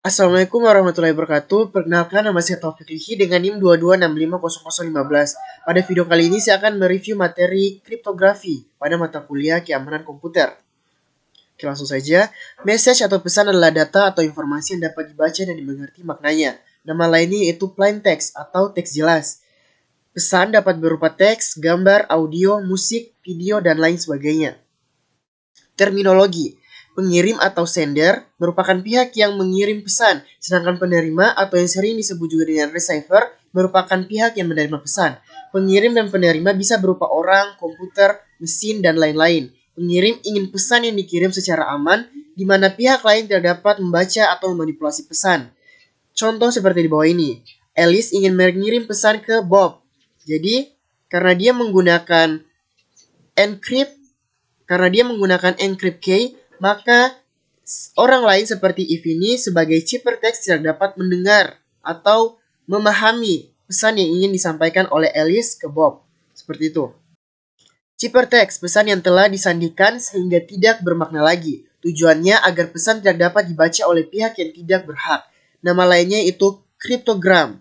Assalamualaikum warahmatullahi wabarakatuh. Perkenalkan, nama saya Taufik Lihi dengan NIM 22650015. Pada video kali ini saya akan mereview materi kriptografi pada mata kuliah keamanan komputer. Oke, langsung saja. Message atau pesan adalah data atau informasi yang dapat dibaca dan dimengerti maknanya. Nama lainnya yaitu plain text atau teks jelas. Pesan dapat berupa teks, gambar, audio, musik, video, dan lain sebagainya. Terminologi. Pengirim atau sender merupakan pihak yang mengirim pesan, sedangkan penerima atau yang sering disebut juga dengan receiver merupakan pihak yang menerima pesan. Pengirim dan penerima bisa berupa orang, komputer, mesin, dan lain-lain. Pengirim ingin pesan yang dikirim secara aman, di mana pihak lain tidak dapat membaca atau memanipulasi pesan. Contoh seperti di bawah ini. Alice ingin mengirim pesan ke Bob. Jadi, karena dia menggunakan encrypt key, maka orang lain seperti Eve ini sebagai ciphertext tidak dapat mendengar atau memahami pesan yang ingin disampaikan oleh Alice ke Bob. Seperti itu. Ciphertext, pesan yang telah disandikan sehingga tidak bermakna lagi. Tujuannya agar pesan tidak dapat dibaca oleh pihak yang tidak berhak. Nama lainnya itu kriptogram.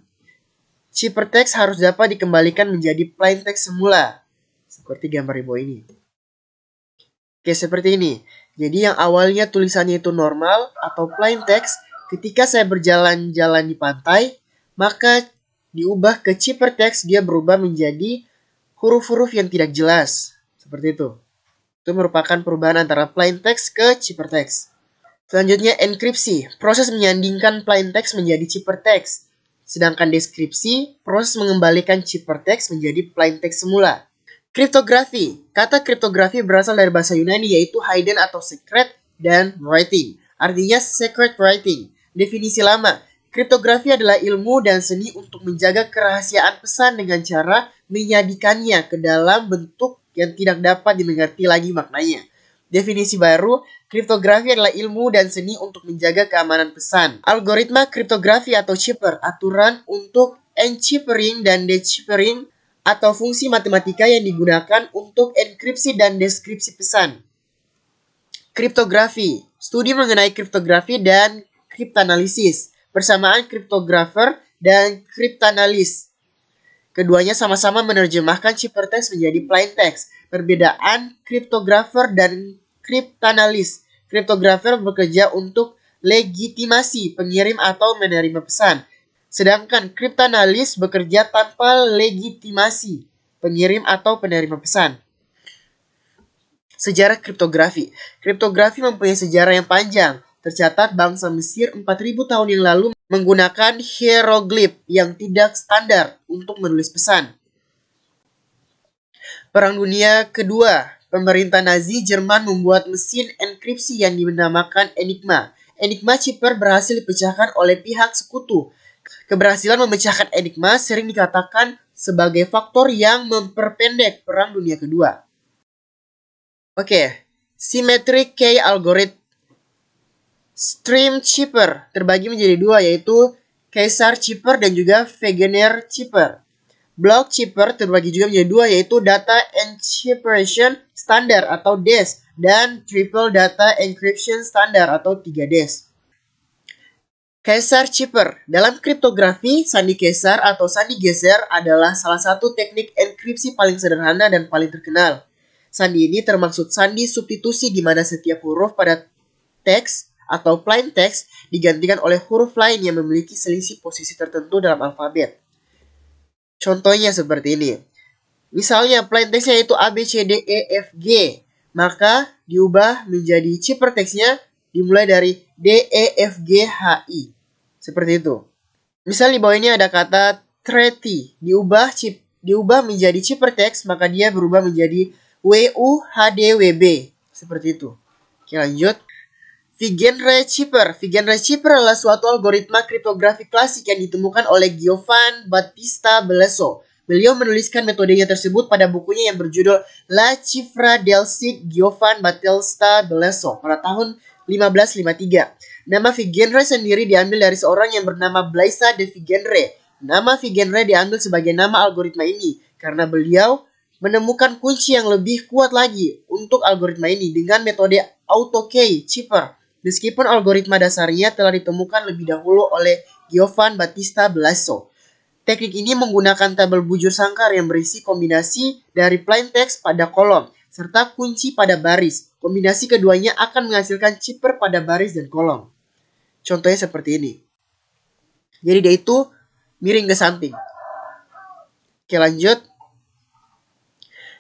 Ciphertext harus dapat dikembalikan menjadi plain text semula. Seperti gambar di bawah ini. Oke, seperti ini. Jadi yang awalnya tulisannya itu normal atau plain text, ketika saya berjalan-jalan di pantai, maka diubah ke ciphertext, dia berubah menjadi huruf-huruf yang tidak jelas. Seperti itu. Itu merupakan perubahan antara plain text ke ciphertext. Selanjutnya enkripsi, proses menyandingkan plain text menjadi ciphertext. Sedangkan deskripsi, proses mengembalikan ciphertext menjadi plain text semula. Kriptografi. Kata kriptografi berasal dari bahasa Yunani yaitu hidden atau secret dan writing. Artinya secret writing. Definisi lama. Kriptografi adalah ilmu dan seni untuk menjaga kerahasiaan pesan dengan cara menyadikannya ke dalam bentuk yang tidak dapat dimengerti lagi maknanya. Definisi baru, kriptografi adalah ilmu dan seni untuk menjaga keamanan pesan. Algoritma kriptografi atau cipher, aturan untuk enciphering dan deciphering atau fungsi matematika yang digunakan untuk enkripsi dan deskripsi pesan. Kriptografi, studi mengenai kriptografi dan kriptanalisis, persamaan kriptografer dan kriptanalis. Keduanya sama-sama menerjemahkan ciphertext menjadi plain text. Perbedaan kriptografer dan kriptanalis. Kriptografer bekerja untuk legitimasi pengirim atau menerima pesan. Sedangkan kriptanalis bekerja tanpa legitimasi pengirim atau penerima pesan. Sejarah kriptografi. Kriptografi mempunyai sejarah yang panjang. Tercatat bangsa Mesir 4000 tahun yang lalu menggunakan hieroglif yang tidak standar untuk menulis pesan. Perang Dunia Kedua. Pemerintah Nazi Jerman membuat mesin enkripsi yang dinamakan Enigma. Enigma cipher berhasil dipecahkan oleh pihak sekutu. Keberhasilan memecahkan enigma sering dikatakan sebagai faktor yang memperpendek Perang Dunia Kedua. Oke, symmetric key algorithm. Stream cipher terbagi menjadi dua, yaitu Caesar cipher dan juga Wegener cipher. Block cipher terbagi juga menjadi dua, yaitu Data Encryption Standard atau DES dan Triple Data Encryption Standard atau 3DES. Caesar cipher. Dalam kriptografi, sandi Caesar atau sandi geser adalah salah satu teknik enkripsi paling sederhana dan paling terkenal. Sandi ini termaksud sandi substitusi di mana setiap huruf pada teks atau plain text digantikan oleh huruf lain yang memiliki selisih posisi tertentu dalam alfabet. Contohnya seperti ini. Misalnya plain textnya itu A, B, C, D, E, F, G. Maka diubah menjadi ciphertextnya dimulai dari D, E, F, G, H, I. Seperti itu. Misal di bawah ini ada kata treaty. Diubah menjadi ciphertext, maka dia berubah menjadi W, U, H, D, W, B. Seperti itu. Oke, lanjut. Wegener cipher. Wegener cipher adalah suatu algoritma kriptografi klasik yang ditemukan oleh Giovanni Battista Bellezzo. Beliau menuliskan metodenya tersebut pada bukunya yang berjudul La Cifra del Sig Giovanni Battista Bellezzo pada tahun 1553. Nama Wegener sendiri diambil dari seorang yang bernama Blaise de Wegener. Nama Wegener diambil sebagai nama algoritma ini karena beliau menemukan kunci yang lebih kuat lagi untuk algoritma ini dengan metode auto key cipher. meskipun algoritma dasarnya telah ditemukan lebih dahulu oleh Giovan Battista Blasio. Teknik ini menggunakan tabel bujur sangkar yang berisi kombinasi dari plain text pada kolom serta kunci pada baris. Kombinasi keduanya akan menghasilkan cipher pada baris dan kolom. Contohnya seperti ini. Jadi dia itu miring ke samping. Oke, lanjut.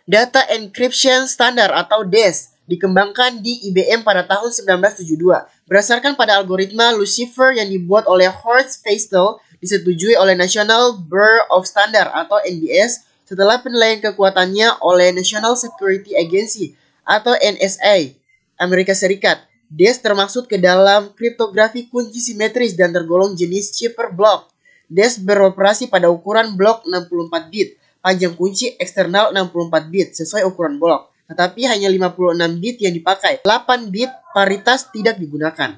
Data Encryption Standard atau DES dikembangkan di IBM pada tahun 1972. Berdasarkan pada algoritma Lucifer yang dibuat oleh Horst Feistel, disetujui oleh National Bureau of Standards atau NBS setelah penilaian kekuatannya oleh National Security Agency atau NSA Amerika Serikat. DES termasuk ke dalam kriptografi kunci simetris dan tergolong jenis cipher block. DES beroperasi pada ukuran blok 64 bit, panjang kunci eksternal 64 bit sesuai ukuran blok, tetapi hanya 56 bit yang dipakai. 8 bit paritas tidak digunakan.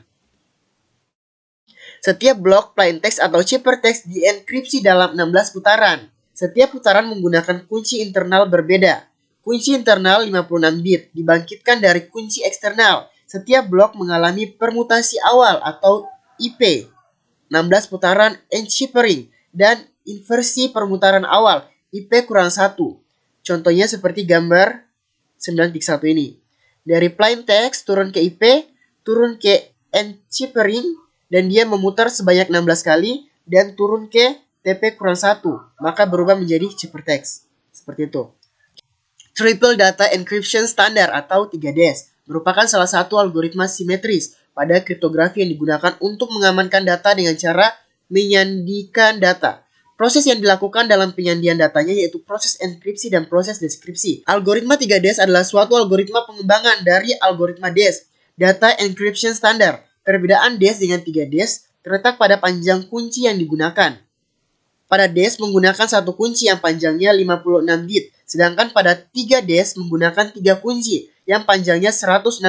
Setiap blok plaintext atau ciphertext dienkripsi dalam 16 putaran. Setiap putaran menggunakan kunci internal berbeda. Kunci internal 56 bit dibangkitkan dari kunci eksternal. Setiap blok mengalami permutasi awal atau IP, 16 putaran enchippering, dan inversi permutaran awal, IP kurang 1. Contohnya seperti gambar 9x1 ini. Dari plain text turun ke IP, turun ke enchippering, dan dia memutar sebanyak 16 kali, dan turun ke TP kurang 1, maka berubah menjadi ciphertext. Seperti itu. Triple Data Encryption Standard atau 3DES merupakan salah satu algoritma simetris pada kriptografi yang digunakan untuk mengamankan data dengan cara menyandikan data. Proses yang dilakukan dalam penyandian datanya yaitu proses enkripsi dan proses deskripsi. Algoritma 3DES adalah suatu algoritma pengembangan dari algoritma DES, Data Encryption Standard. Perbedaan DES dengan 3DES terletak pada panjang kunci yang digunakan. Pada DES menggunakan satu kunci yang panjangnya 56 bit, sedangkan pada 3DES menggunakan 3 kunci yang panjangnya 168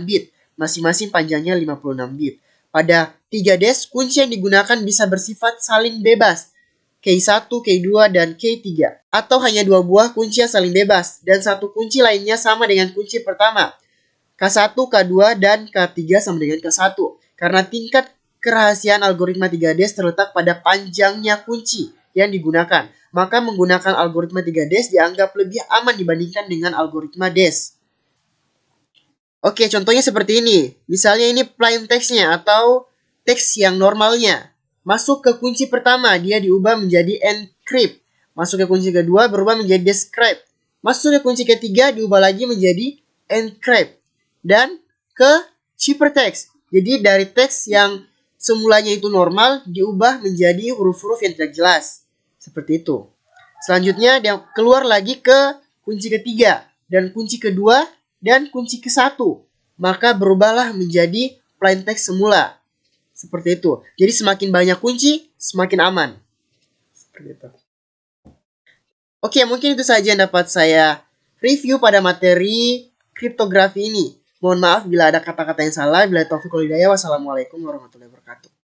bit, masing-masing panjangnya 56 bit. Pada 3DES, kunci yang digunakan bisa bersifat saling bebas, K1, K2, dan K3, atau hanya 2 buah kunci yang saling bebas, dan satu kunci lainnya sama dengan kunci pertama. K1, K2, dan K3 sama dengan K1. Karena tingkat kerahasiaan algoritma 3DES terletak pada panjangnya kunci yang digunakan, maka menggunakan algoritma 3DES dianggap lebih aman dibandingkan dengan algoritma DES. Oke, contohnya seperti ini. Misalnya ini plain text-nya atau teks yang normalnya. Masuk ke kunci pertama, dia diubah menjadi encrypt. Masuk ke kunci kedua, berubah menjadi descript. Masuk ke kunci ketiga, diubah lagi menjadi encrypt. Dan ke ciphertext. Jadi dari teks yang semulanya itu normal, diubah menjadi huruf-huruf yang tidak jelas. Seperti itu. Selanjutnya, dia keluar lagi ke kunci ketiga. Dan kunci kedua, dan kunci ke-1. Maka berubahlah menjadi plain text semula. Seperti itu. Jadi semakin banyak kunci, semakin aman. Seperti itu. Oke, mungkin itu saja yang dapat saya review pada materi kriptografi ini. Mohon maaf bila ada kata-kata yang salah. Bila taufiq wal hidayah. Wassalamualaikum warahmatullahi wabarakatuh.